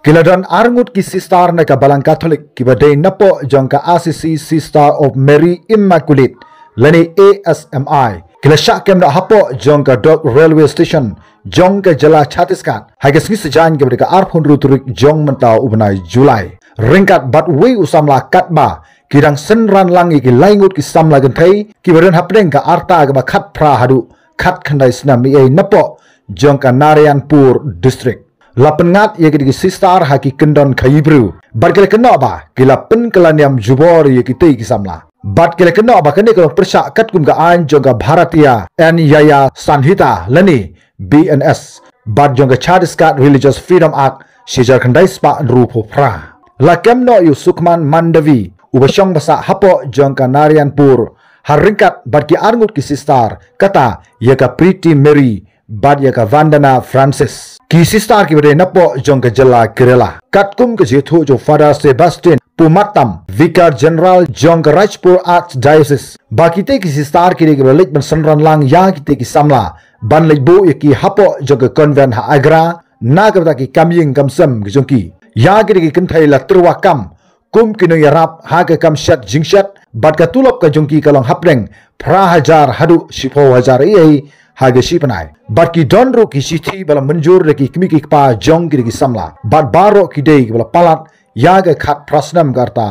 Kiladon arngut ki sistar na kabalang Katolik kibadai napo jongka ACC Sister of Mary Immaculate lani ASMI kila syakem na hapo jongka Dog Railway Station jongka Jala Chhattisgarh hagas ni sejan kibadai ka arpun ruturik jong mentau ubnai Julai ringkat bat wei usamla katba kidang senran langi ki laingut ki samla gentai kibadan hapdeng ka arta ka khat pra hadu khat khandai snam ni napo jongka Narayanpur District lapengat ye ki sistar haki kendon khayibru bat kele kena ba kila pen kelaniam jubor ye ki tei ki samla bat kele kena ba kene ko persya kat kum ga an jongga Bharatiya and Yaya Sanhita lani BNS bat jongga Chhattisgarh Religious Freedom Act sijar khandai spa rupo pra lakem no yu Sukman Mandavi ubashong basa hapo jongka Narayanpur haringkat bat ki arngut ki sistar kata ye ka Pretty Mary bat ye ka Vandana Francis ki sistar ki bade napo jongka Jala Kerala katkum ke jethu jo Father Sebastian Pumatam Vicar General jongka Rajpur Archdiocese bakite ki sistar ki ke balik ban sanran lang ya ki ki samla ban lekbo ye ki hapo jongka convent ha Agra na ka ki kamying kamsam ki jongki ya ki kenthai la terwakam kum kino yarap ha ka kam shat jingshat bat ka tulop ka jongki kalong hapreng pra hajar hadu sipo hajar ei haga sipanai bat ki donro ki sithi bala manjur ki kimi ki pa jong ki samla bat baro ki dei bala palat yaga khat prasnam garta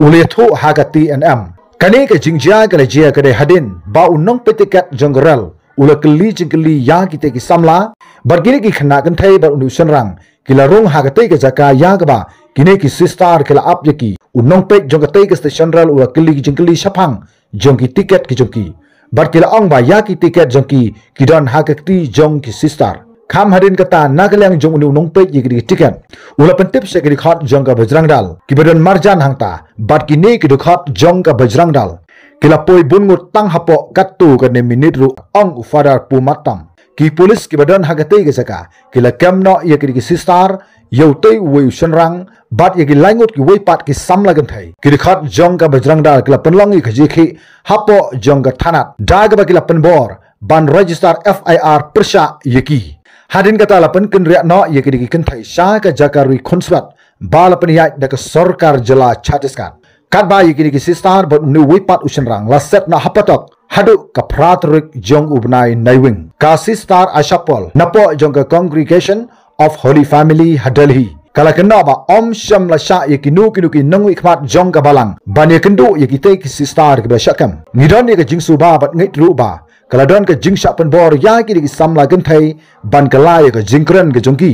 uletho haga TNM kane ke jingja kale jia kade hadin ba unong petikat jongral ula keli jingkeli ya ki te ki samla bat ki khna kan thai ba unusan rang kila rong haga te ke jaka yaga ba kine ki sistar kila ap je ki unong pet jong te ke station ral ula keli jingkeli sapang jong ki tiket ki jong ki bat kila ong ba ya ki tiket jong ki kidon hakakti jong ki sistar kham harin kata nagalang jong unu nong pe ye ki tiket ula pentip se ki khat jong ka Bajrangdal ki bedon marjan hangta bat ki ne ki khat jong ka Bajrangdal kila poi bungut tang hapo katu ka ne minit ru ong Father Pumatam ki polis ki bedon hagate ke saka kila kemno ye ki sistar yautei wei senrang bat ye ki langut ki wei pat ki samla gan thai ki khat jong ka Bajrangdal kila penlongi khaji khi hapo jong ka thanat dag ba kila penbor ban register FIR persya ye ki hadin kata lapan kenria no ye ki kan thai sha ka jakarui khonswat bal peniyat da ka sarkar Jala Chhattisgarh kat ba ye ki sistar bat nu wei pat usenrang la set na hapatok hadu ka pratrik jong ubnai naiwing ka sistar Ashapol napo jong ka Congregation of Holy Family Hadalhi kala kena ba om syam la sha ye kinu ki nangui khmat jong ka balang ban ye kendu ye ki te ki sistar ki ba syakam ngidon ye ka jingsu ba bat ngait ru ba kala don ka jingsha pen bor ya ki samla gan thai ban kala ye ka jingkran ka jongki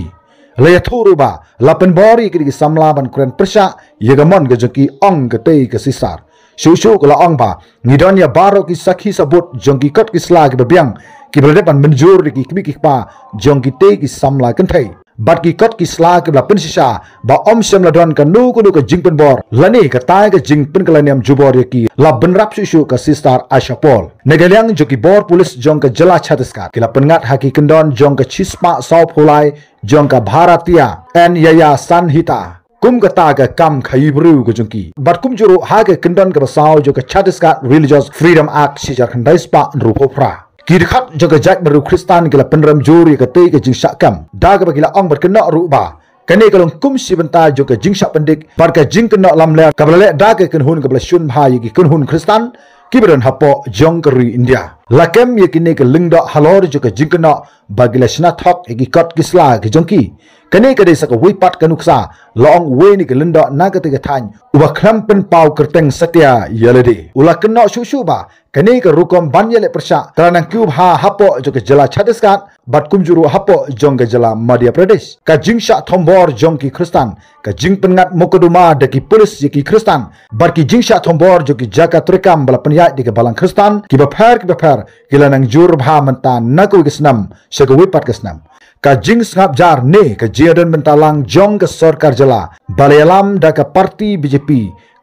le ya thuru ba la pen bor ye ki samla ban kren persya ye ga mon ka jongki ong ka te ka sistar shu kala ong ba ngidon ya baro ki sakhi sabut jongki kot ki sla ki babyang ki berde ban menjur ki kimi ki pa jongki te ki samla kan thai bat ki kot ki sla ki la pen sisa ba om syam la don ka nu ka jingpen bor lani ka tai ka jingpen kalaniam jubor ye ki la benrap shu ka sistar Ashapol negaliang joki bor polis jong ka Jala Chhattisgarh ki la pengat haki kendon jong ka Chispa Sau Phulai jong ka Bharatiya and Yaya Sanhita kum kata ka kam khayibru ko jongki bat kum juru ha ka kendon ka basau jo ka Chhattisgarh Religious Freedom Act sijar khandai spa rupo pra ki khat jaga jat baru Kristan kila penram juri ka te ka jingsa kam da ka kila ong bat kena ru ba kane kalong kum si benta jo ka jingsa pendik par ka jing kena lam le ka bale da ka kun hun ka bala shun bha yi ki kun hun Kristan ki beron hapo jong kari India lakem ye kine ka lingda halor jo ka jing kena bagila sna thok ki kot kisla ki jongki kane ka desa ka wei pat ka nuksa long we ni ka linda na ka te ka than uba khram pen pau kerteng satya yalade ula kena shu ba kane ka rukom ban yele persya karana kyub ha hapo jo ka Jala Chhattisgarh bat kumjuru hapo jong ka Jala Madhya Pradesh ka jingsha thombor jong ki Kristan ka jing pengat mokoduma de ki polis ye ki Kristan bar ki jingsha thombor jo ki jaka trikam bala penyat di ka balang Kristan ki ba phar kila nang jur bha manta naku kisnam sega wipat kisnam ka jing ngap jar ne ka jiadan mentalang jong ka sarkar Jala balayalam da ka parti BJP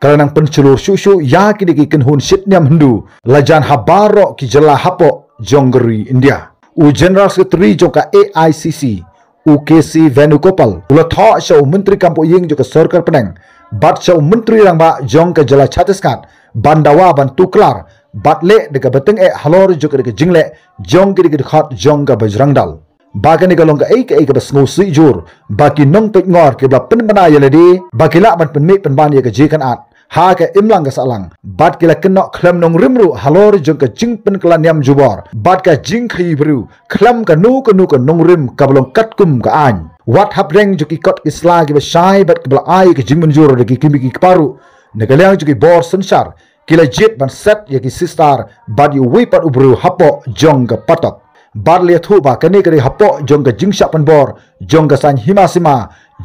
kala nang pencelur shu ya ki ki kenhun sitnyam hindu lajan habaro ki Jala hapo jonggeri India u General Secretary jong ka AICC u KC Venugopal ula tho shau menteri kampo ying jo ka sarkar penang bat shau menteri rang ba jong ka Jala Chhattisgarh bandawa ban tuklar batle de ka beteng halor jo ka jingle jong ki khat jong ka Bajrangdal bagan ni kalong ka besngo si jur baki nong pek ngor ke bla pen bana ya ledi baki la ban pen me pen ban ya ke jikan at ha ke imlang ka salang bat kila kenok klam nong rimru halor jong ka jing pen kala niam jubor bat ka jing khai bru klam ka nu ka nong rim ka blong kat kum ka an wat hap reng jo ki kot isla ki ba shai bat ka bla ai ke jing menjur de ki kimi ki paru negalang jo ki bor sensar kila jet ban set ya ki sistar bat yu wipat ubru hapo jong ka patok bar le thu ba kane kare hapo jong ka jingsha pan bor jong ka san himasima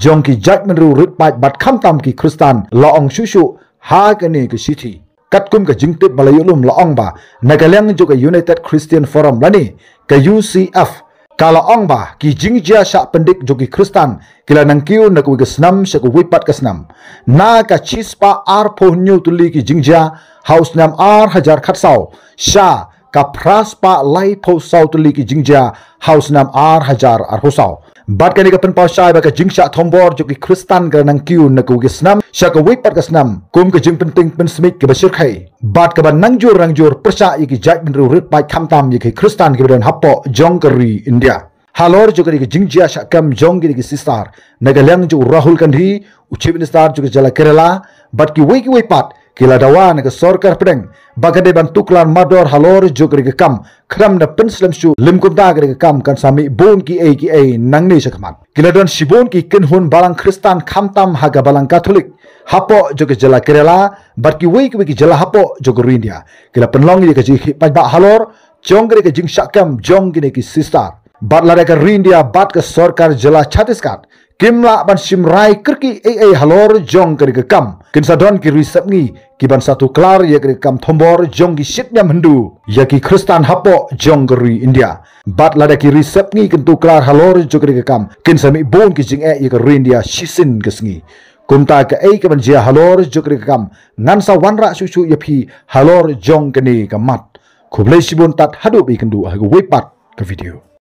jong ki judgment ru rit bat kham tam ki kristan laong shushu ha kane ki sithi kat kum ka jingtip balayulum laong ba nagalang jo ka United Christian Forum lani ka UCF kala ong ba ki jingjia sha pendik jo ki kristan kila nangkiu na ku snam sha ku wipat ka snam na ka chispa ar pho nyu tuli ki jingjia house nam ar hajar khatsau sha ka praspa lai pho sau tuli ki jingjia house nam ar hajar ar hosau bat kani ka pen pa shai ba ka jingsha thombor jo ki kristan ka nangkiu na ku snam sha ka wipat ka snam kum ka jing penting pen smit ke basir khai bat ka ban rangjur persa ki jai ben ru rit pai kham tam ki kristan ki ben hapo jongkari India halor jo ki jingjia sha kam jong ki sistar nagalang jo Rahul Gandhi uchi minister jo jala Kerala bat ki wei pat kila dawan ke sorkar pedeng bagade ban tuklan mador halor jo ki kam kram na penslam shu limkum da ki kam kan sami bon ki a nang ni sakman kila don shibon ki kinhun balang kristan khamtam haga balang katolik hapo jo ki jala Kerala bat ki wei ki jala hapo jo ki India kila penlong ki ji pa halor jong ki jing sakam jong ki sistar bat lada ka India bat ka sorkar jala Chhattisgarh kimla ban simrai kerki halor jong ki kam kinsa don ki risapni ki ban satu klar ya ki kam thombor jong ki shitnya mendu ya ki kristan hapo jong ki India bat lada ki risapni kintu klar halor jo ki kam kinsa mi bon ki jing ya ki India shisin kesngi kumta ka ka ban jia halor jo ki kam ngansa wanra susu ya phi halor jong ki ni ka mat kublai sibun tat hadu bi kendu ha wipat ke video